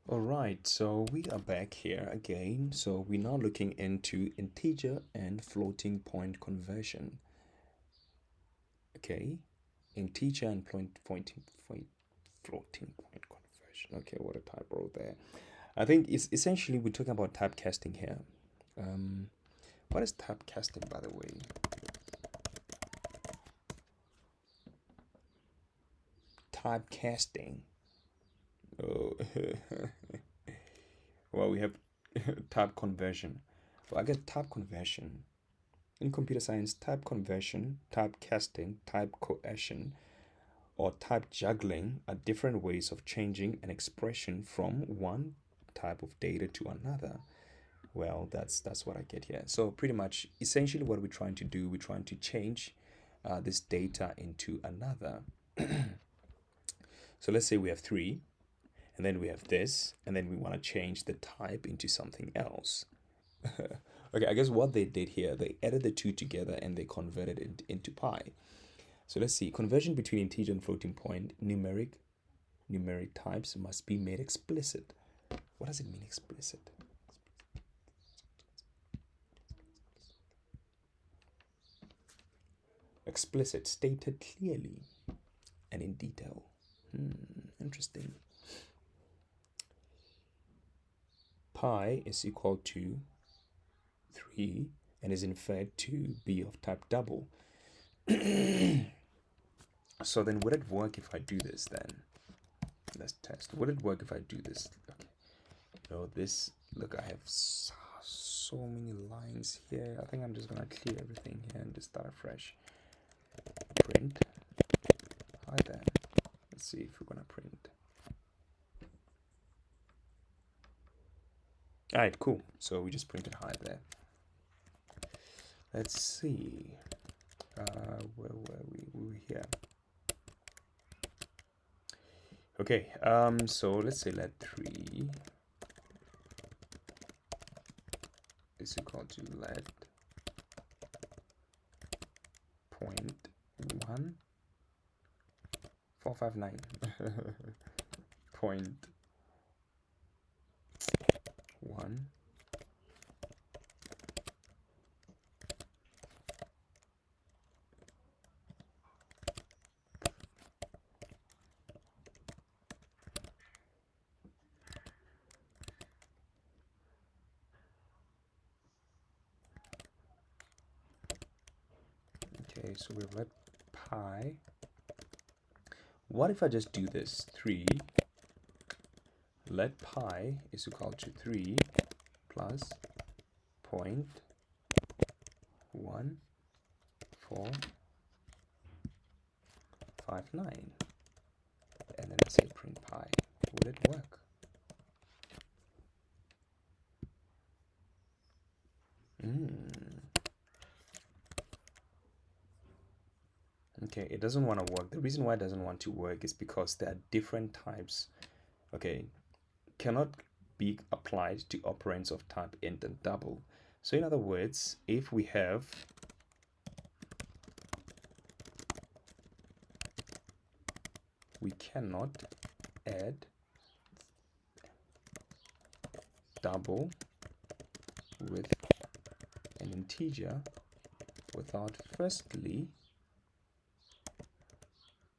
All right, so we are back here again. So we're now looking into integer and floating point conversion. Okay, integer and floating point conversion. Okay, what a typo there. I think it's essentially we're talking about typecasting here. Um, what is typecasting, by the way? Typecasting. Oh, well, we have type conversion. Well, I guess type conversion. In computer science, type conversion, type casting, type coercion, or type juggling are different ways of changing an expression from one type of data to another. Well, that's what I get here. So pretty much, essentially, what we're trying to do, we're trying to change this data into another. So let's say we have three, and then we have this, and then we want to change the type into something else. Okay, I guess what they did here, they added the two together and they converted it into pi. So let's see. Conversion between integer and floating point numeric types must be made explicit. What does it mean explicit? Explicit, stated clearly and in detail. Interesting. Pi is equal to 3 and is inferred to be of type double. So then would it work if I do this then? Let's test. Would it work if I do this? Okay. No, this, look, I have so many lines here. I think I'm just gonna clear everything here and just start afresh. Print. Hi then. Let's see if we're gonna print. Alright, cool. So we just printed hi there. Let's see. Where were we? We were here. Okay, so let's say let 3 is equal to let point 1 459 point 1 okay, so we've let pi. What if I just do this? 3 let pi is equal to 3 plus 0.1459, and then I say print pi. Will it work? Okay, it doesn't want to work. The reason why it doesn't want to work is because there are different types. Okay, cannot be applied to operands of type int and double. So in other words, if we have we cannot add double with an integer without firstly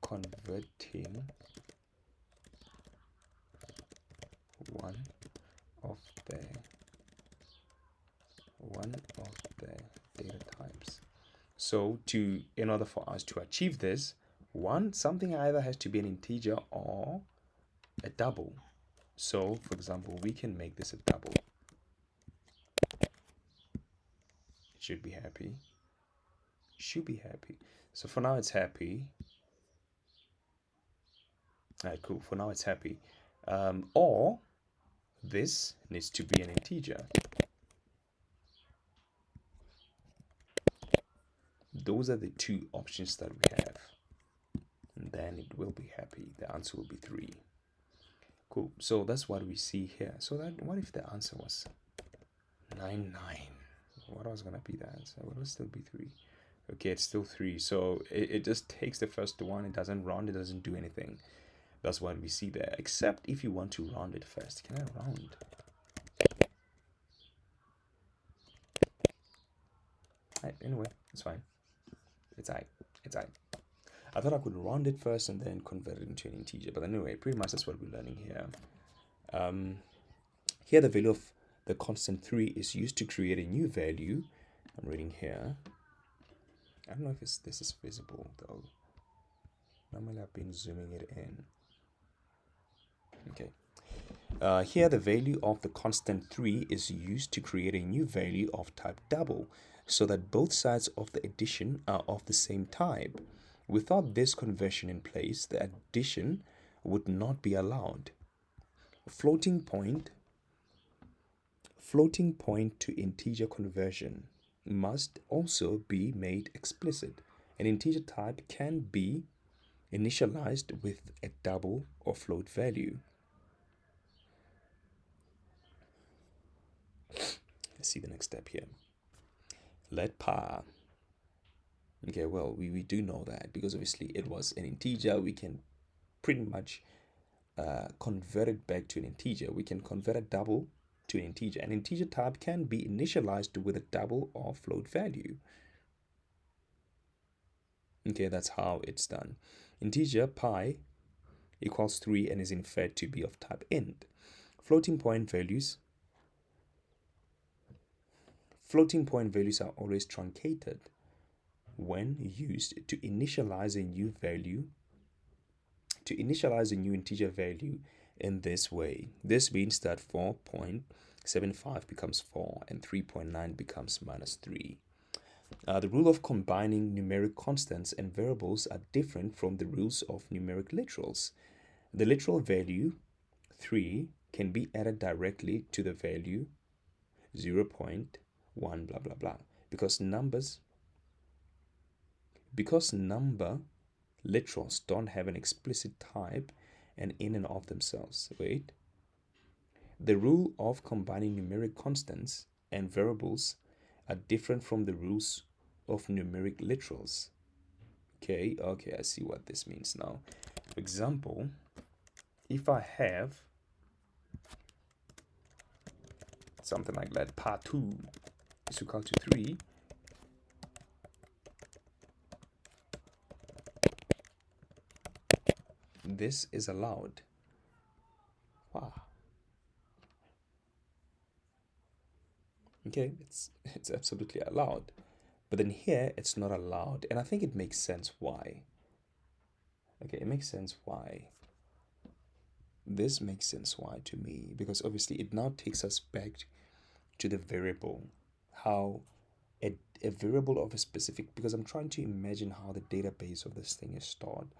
converting one of the data types. So in order for us to achieve this, something either has to be an integer or a double. So for example, we can make this a double. It should be happy. So for now it's happy. Alright, cool. For now it's happy. Or this needs to be an integer. Those are the two options that we have. And then it will be happy. The answer will be 3. Cool. So that's what we see here. So that what if the answer was 99? What was gonna be the answer? Well, it'll still be 3. Okay, it's still 3. So it just takes the first one. It doesn't round. It doesn't do anything. That's what we see there, except if you want to round it first. Can I round? Anyway, it's fine. It's I. It's I. I thought I could round it first and then convert it into an integer. But anyway, pretty much that's what we're learning here. Here the value of the constant 3 is used to create a new value. I'm reading here. I don't know if this is visible though. Normally I've been zooming it in. Okay. Here the value of the constant 3 is used to create a new value of type double, so that both sides of the addition are of the same type. Without this conversion in place, the addition would not be allowed. Floating point to integer conversion must also be made explicit. An integer type can be initialized with a double or float value. Let's see the next step here. Let par. Okay, well, we do know that because obviously it was an integer. We can pretty much convert it back to an integer. We can convert a double to an integer. An integer type can be initialized with a double or float value. Okay, that's how it's done. Integer pi equals 3 and is inferred to be of type int. Floating point values are always truncated when used to initialize a new value, to initialize a new integer value in this way. This means that 4.75 becomes 4 and 3.9 becomes -3. The rule of combining numeric constants and variables are different from the rules of numeric literals. The literal value 3 can be added directly to the value 0.1 blah blah blah because number literals don't have an explicit type and in and of themselves. Wait. The rule of combining numeric constants and variables are different from the rules of numeric literals. Okay, I see what this means now. For example, if I have something like that, par 2 is equal to 3, this is allowed. Wow. Okay, it's absolutely allowed. But then here it's not allowed, and I think it makes sense why. Okay, it makes sense why. This makes sense why to me, because obviously it now takes us back to the variable, how a variable of a specific, because I'm trying to imagine how the database of this thing is stored,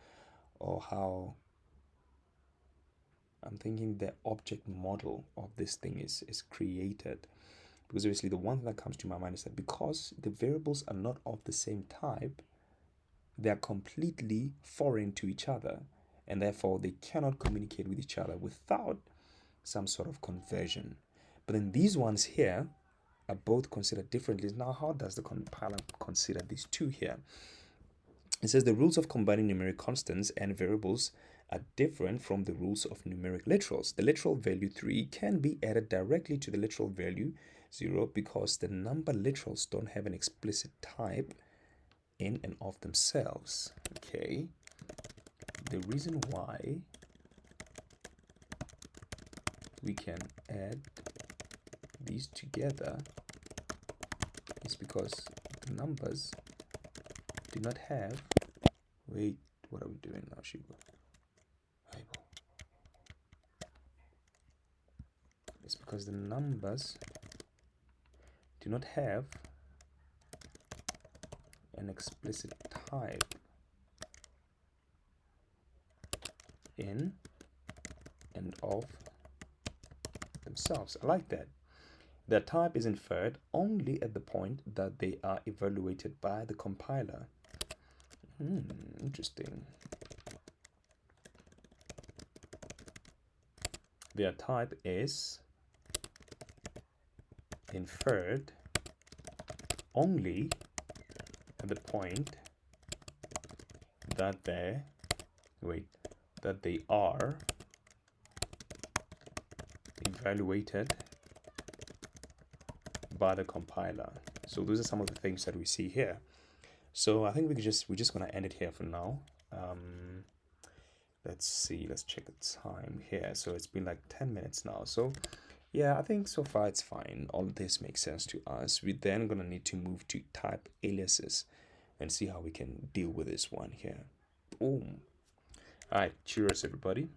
or how I'm thinking the object model of this thing is created. Because obviously the one thing that comes to my mind is that because the variables are not of the same type, they are completely foreign to each other, and therefore they cannot communicate with each other without some sort of conversion. But then these ones here are both considered differently. Now, how does the compiler consider these two here? It says the rules of combining numeric constants and variables are different from the rules of numeric literals. The literal value 3 can be added directly to the literal value 0 because the number literals don't have an explicit type in and of themselves. Okay. The reason why we can add these together is because the numbers do not have. Wait, what are we doing now, Shiba? It's because the numbers do not have an explicit type in and of themselves. I like that. Their type is inferred only at the point that they are evaluated by the compiler. Interesting. Their type is inferred only at the point that they that they are evaluated by the compiler. So those are some of the things that we see here. So I think we're just gonna end it here for now. Let's see, let's check the time here. So it's been like 10 minutes now. So yeah, I think so far it's fine. All of this makes sense to us. We're then gonna need to move to type aliases and see how we can deal with this one here. Boom. All right, cheers everybody.